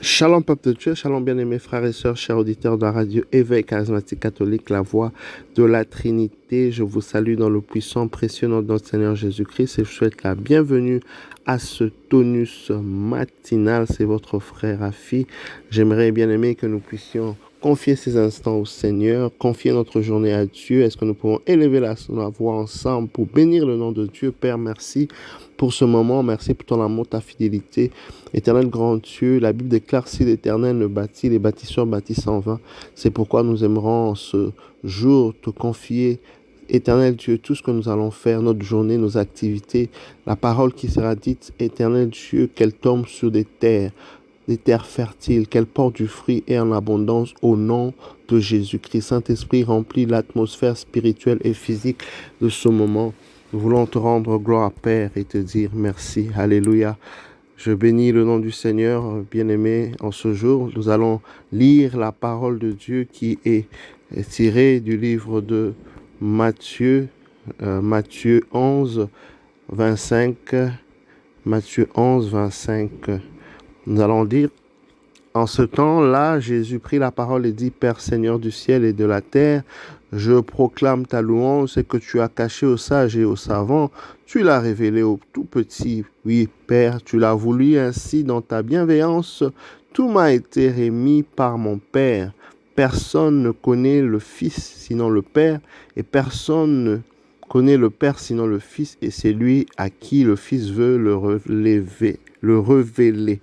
Shalom peuple de Dieu, shalom bien-aimés frères et sœurs, chers auditeurs de la radio Éveil charismatique catholique, la voix de la Trinité. Je vous salue dans le puissant, précieux nom de notre Seigneur Jésus-Christ et je souhaite la bienvenue à ce tonus matinal. C'est votre frère Rafi. J'aimerais bien aimer que nous puissions confier ces instants au Seigneur, confier notre journée à Dieu. Est-ce que nous pouvons élever la voix ensemble pour bénir le nom de Dieu? Père, merci pour ce moment, merci pour ton amour, ta fidélité. Éternel grand Dieu, la Bible déclare si l'Éternel ne bâtit, les bâtisseurs bâtissent en vain. C'est pourquoi nous aimerons ce jour te confier, Éternel Dieu, tout ce que nous allons faire, notre journée, nos activités, la parole qui sera dite, Éternel Dieu, qu'elle tombe sur des terres fertiles, qu'elle porte du fruit et en abondance au nom de Jésus-Christ. Saint-Esprit, remplit l'atmosphère spirituelle et physique de ce moment. Nous voulons te rendre gloire, Père, et te dire merci. Alléluia. Je bénis le nom du Seigneur, bien-aimé. En ce jour, nous allons lire la parole de Dieu qui est tirée du livre de Matthieu, Matthieu 11, 25. Matthieu 11, 25. Nous allons dire, en ce temps-là, Jésus prit la parole et dit, Père Seigneur du ciel et de la terre, je proclame ta louange, ce que tu as caché aux sages et aux savants, tu l'as révélé aux tout petits. Oui, Père, tu l'as voulu ainsi dans ta bienveillance. Tout m'a été remis par mon Père. Personne ne connaît le Fils sinon le Père, et personne ne connaît le Père sinon le Fils, et c'est lui à qui le Fils veut le révéler.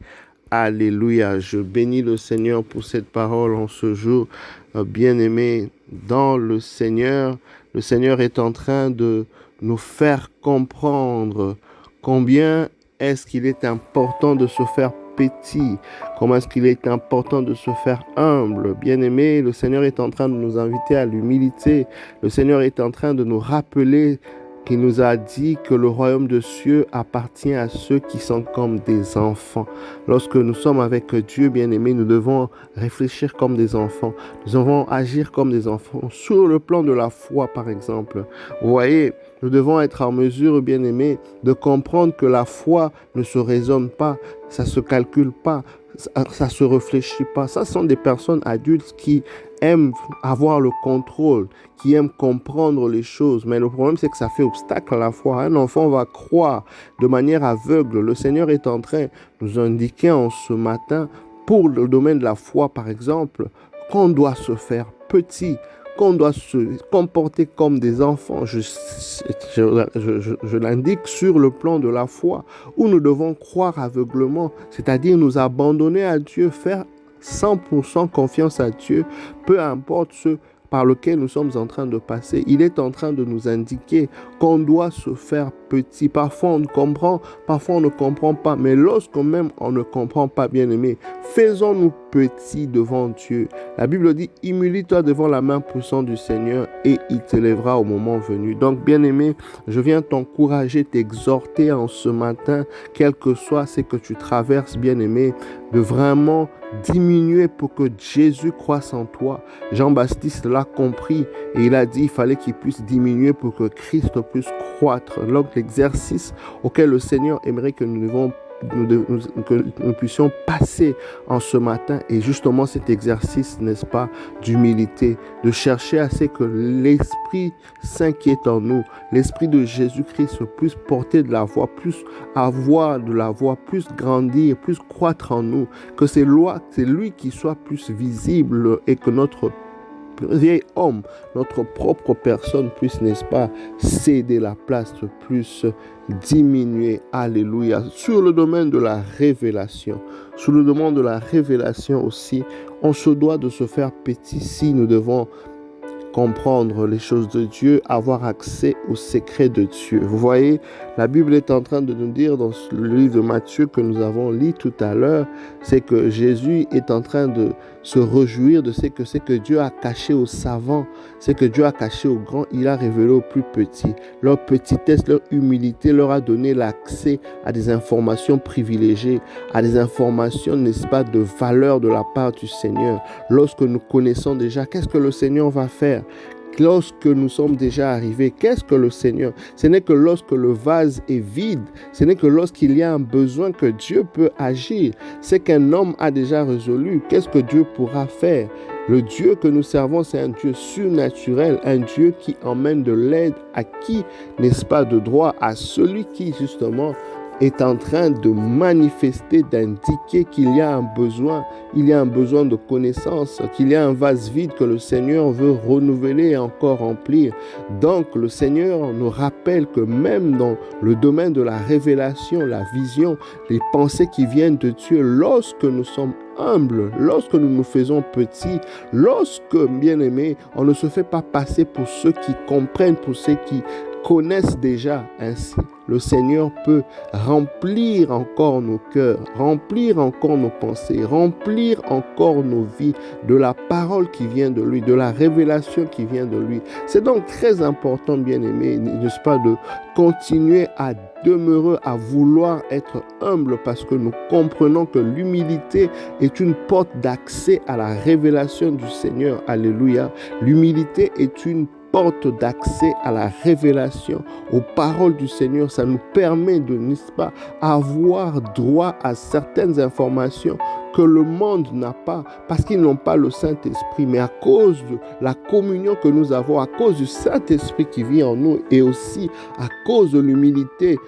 Alléluia, je bénis le Seigneur pour cette parole en ce jour. Bien-aimé dans le Seigneur est en train de nous faire comprendre combien est-ce qu'il est important de se faire petit, comment est-ce qu'il est important de se faire humble. Bien-aimé, le Seigneur est en train de nous inviter à l'humilité. Le Seigneur est en train de nous rappeler qu'il nous a dit que le royaume de cieux appartient à ceux qui sont comme des enfants. Lorsque nous sommes avec Dieu, bien-aimé, nous devons réfléchir comme des enfants. Nous devons agir comme des enfants. Sur le plan de la foi, par exemple. Vous voyez, nous devons être en mesure, bien-aimé, de comprendre que la foi ne se raisonne pas, ça ne se calcule pas, ça se réfléchit pas. Ça sont des personnes adultes qui aiment avoir le contrôle, qui aiment comprendre les choses. Mais le problème, c'est que ça fait obstacle à la foi. Un enfant va croire de manière aveugle. Le Seigneur est en train de nous indiquer en ce matin, pour le domaine de la foi, par exemple, qu'on doit se faire petit, qu'on doit se comporter comme des enfants. Je l'indique sur le plan de la foi, où nous devons croire aveuglement, c'est-à-dire nous abandonner à Dieu, faire 100% confiance à Dieu, peu importe ce par lequel nous sommes en train de passer. Il est en train de nous indiquer qu'on doit se faire petit. Parfois on comprend, parfois on ne comprend pas. Mais lorsque même on ne comprend pas, bien aimé, faisons-nous petits devant Dieu. La Bible dit, humilie-toi devant la main puissante du Seigneur et il t'élèvera au moment venu. Donc bien aimé, je viens t'encourager, t'exhorter en ce matin, quel que soit ce que tu traverses, bien aimé, de vraiment diminuer pour que Jésus croisse en toi. Jean-Baptiste l'a compris et il a dit qu'il fallait qu'il puisse diminuer pour que Christ puisse croître. Donc l'exercice auquel le Seigneur aimerait que nous puissions passer en ce matin et justement cet exercice, n'est-ce pas, d'humilité, de chercher à ce que l'Esprit Saint qui est en nous, l'Esprit de Jésus-Christ puisse porter de la voix, plus avoir de la voix, plus grandir, plus croître en nous, que c'est lui qui soit plus visible et que notre vieil homme, notre propre personne puisse, n'est-ce pas, céder la place, plus diminuer. Alléluia. Sur le domaine de la révélation, aussi, on se doit de se faire petit si nous devons comprendre les choses de Dieu, avoir accès aux secrets de Dieu. Vous voyez, la Bible est en train de nous dire dans le livre de Matthieu que nous avons lu tout à l'heure, c'est que Jésus est en train de se réjouir de ce que Dieu a caché aux savants, ce que Dieu a caché aux grands, il a révélé aux plus petits. Leur petitesse, leur humilité leur a donné l'accès à des informations privilégiées, à des informations, n'est-ce pas, de valeur de la part du Seigneur. Lorsque nous connaissons déjà, qu'est-ce que le Seigneur va faire? lorsque nous sommes déjà arrivés. Qu'est-ce que le Seigneur? Ce n'est que lorsque le vase est vide, ce n'est que lorsqu'il y a un besoin que Dieu peut agir. C'est qu'un homme a déjà résolu. Qu'est-ce que Dieu pourra faire? Le Dieu que nous servons, c'est un Dieu surnaturel, un Dieu qui emmène de l'aide à qui, n'est-ce pas, de droit, à celui qui, justement, est en train de manifester, d'indiquer qu'il y a un besoin, il y a un besoin de connaissance, qu'il y a un vase vide que le Seigneur veut renouveler et encore remplir. Donc, le Seigneur nous rappelle que même dans le domaine de la révélation, la vision, les pensées qui viennent de Dieu, lorsque nous sommes humbles, lorsque nous nous faisons petits, lorsque, bien-aimés, on ne se fait pas passer pour ceux qui comprennent, pour ceux qui connaissent déjà. Ainsi, le Seigneur peut remplir encore nos cœurs, remplir encore nos pensées, remplir encore nos vies de la parole qui vient de lui, de la révélation qui vient de lui. C'est donc très important, bien-aimés, n'est-ce pas, de continuer à demeurer, à vouloir être humble, parce que nous comprenons que l'humilité est une porte d'accès à la révélation du Seigneur. Alléluia. L'humilité est une porte d'accès à la révélation, aux paroles du Seigneur. Ça nous permet de, n'est-ce pas, avoir droit à certaines informations que le monde n'a pas, parce qu'ils n'ont pas le Saint-Esprit, mais à cause de la communion que nous avons, à cause du Saint-Esprit qui vit en nous, et aussi à cause de l'humilité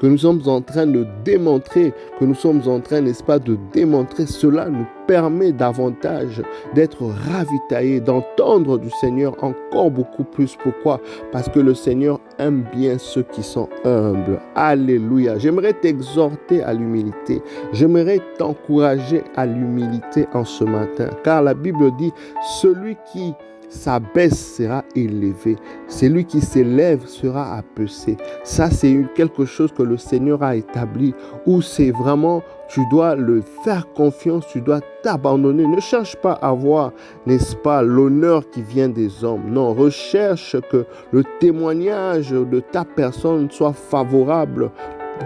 que nous sommes en train de démontrer, que nous sommes en train, n'est-ce pas, de démontrer, cela nous permet davantage d'être ravitaillés, d'entendre du Seigneur encore beaucoup plus. Pourquoi? Parce que le Seigneur aime bien ceux qui sont humbles. Alléluia. J'aimerais t'exhorter à l'humilité. J'aimerais t'encourager à l'humilité en ce matin. Car la Bible dit, celui qui s'abaisse sera élevé. Celui qui s'élève sera abaissé. Ça, c'est quelque chose que le Seigneur a établi, où c'est vraiment, tu dois le faire confiance, tu dois t'abandonner. Ne cherche pas à avoir, n'est-ce pas, l'honneur qui vient des hommes. Non, recherche que le témoignage de ta personne soit favorable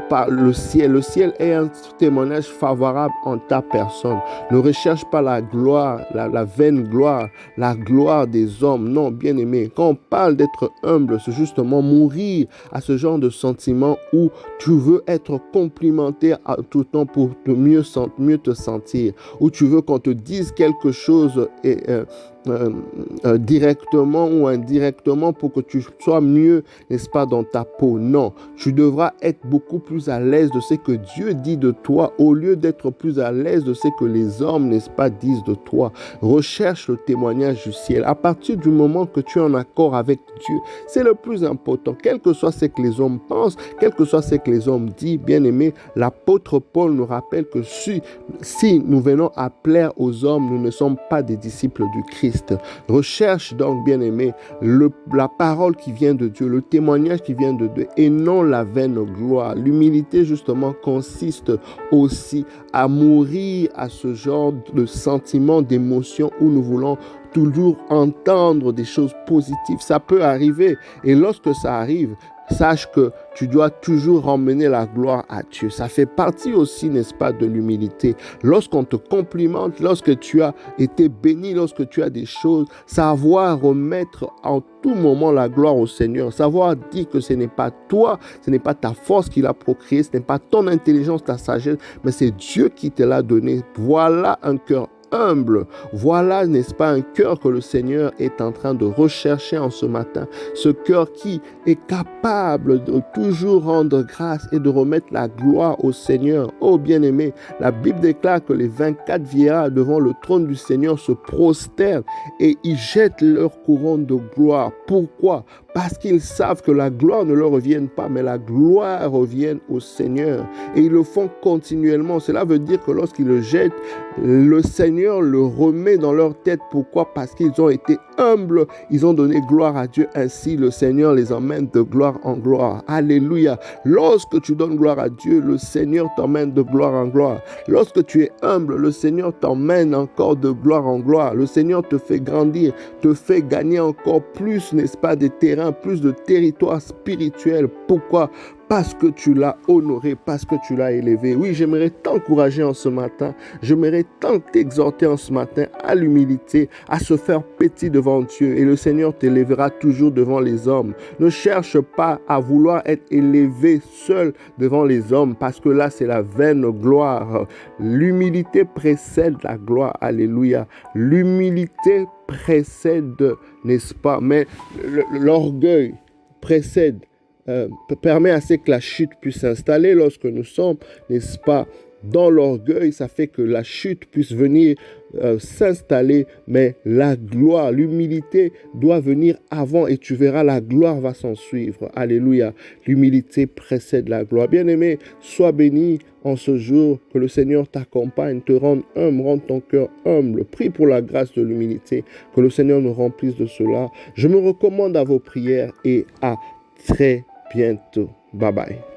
par le ciel. Le ciel est un témoignage favorable en ta personne. Ne recherche pas la gloire, la vaine gloire, la gloire des hommes. Non, bien aimé, quand on parle d'être humble, c'est justement mourir à ce genre de sentiment où tu veux être complimenté à tout le temps pour mieux te sentir, où tu veux qu'on te dise quelque chose directement ou indirectement pour que tu sois mieux, n'est-ce pas, dans ta peau. Non, tu devras être beaucoup plus à l'aise de ce que Dieu dit de toi, au lieu d'être plus à l'aise de ce que les hommes, n'est-ce pas, disent de toi. Recherche le témoignage du ciel. À partir du moment que tu es en accord avec Dieu, c'est le plus important. Quel que soit ce que les hommes pensent, quel que soit ce que les hommes disent, bien aimé, l'apôtre Paul nous rappelle que si nous venons à plaire aux hommes, nous ne sommes pas des disciples du Christ. Recherche donc, bien aimé, la parole qui vient de Dieu, le témoignage qui vient de Dieu, et non la vaine gloire. L'humilité, justement, consiste aussi à mourir à ce genre de sentiment, d'émotion où nous voulons toujours entendre des choses positives. Ça peut arriver, et lorsque ça arrive, sache que tu dois toujours ramener la gloire à Dieu. Ça fait partie aussi, n'est-ce pas, de l'humilité. Lorsqu'on te complimente, lorsque tu as été béni, lorsque tu as des choses, savoir remettre en tout moment la gloire au Seigneur. Savoir dire que ce n'est pas toi, ce n'est pas ta force qui l'a procréé, ce n'est pas ton intelligence, ta sagesse, mais c'est Dieu qui te l'a donné. Voilà un cœur humble. Voilà, n'est-ce pas, un cœur que le Seigneur est en train de rechercher en ce matin. Ce cœur qui est capable de toujours rendre grâce et de remettre la gloire au Seigneur. Oh bien-aimé, la Bible déclare que les 24 vieillards devant le trône du Seigneur se prosternent et ils jettent leur couronne de gloire. Pourquoi? Parce qu'ils savent que la gloire ne leur revient pas, mais la gloire revient au Seigneur. Et ils le font continuellement. Cela veut dire que lorsqu'ils le jettent, le Seigneur le remet dans leur tête. Pourquoi? Parce qu'ils ont été humbles. Ils ont donné gloire à Dieu. Ainsi, le Seigneur les emmène de gloire en gloire. Alléluia. Lorsque tu donnes gloire à Dieu, le Seigneur t'emmène de gloire en gloire. Lorsque tu es humble, le Seigneur t'emmène encore de gloire en gloire. Le Seigneur te fait grandir, te fait gagner encore plus, n'est-ce pas, des terrains, plus de territoire spirituel. Pourquoi? parce que tu l'as honoré, parce que tu l'as élevé. Oui, j'aimerais t'encourager en ce matin, j'aimerais tant t'exhorter en ce matin à l'humilité, à se faire petit devant Dieu, et le Seigneur t'élèvera toujours devant les hommes. Ne cherche pas à vouloir être élevé seul devant les hommes, parce que là, c'est la vaine gloire. L'humilité précède la gloire. Alléluia. L'humilité précède, n'est-ce pas? Mais l'orgueil précède, permet à ce que la chute puisse s'installer. Lorsque nous sommes, n'est-ce pas, dans l'orgueil, ça fait que la chute puisse venir s'installer, mais la gloire, l'humilité doit venir avant et tu verras, la gloire va s'en suivre. Alléluia. L'humilité précède la gloire. Bien-aimé, sois béni en ce jour, que le Seigneur t'accompagne, te rende humble, rende ton cœur humble. Prie pour la grâce de l'humilité, que le Seigneur nous remplisse de cela. Je me recommande à vos prières et à très bientôt. Bye bye.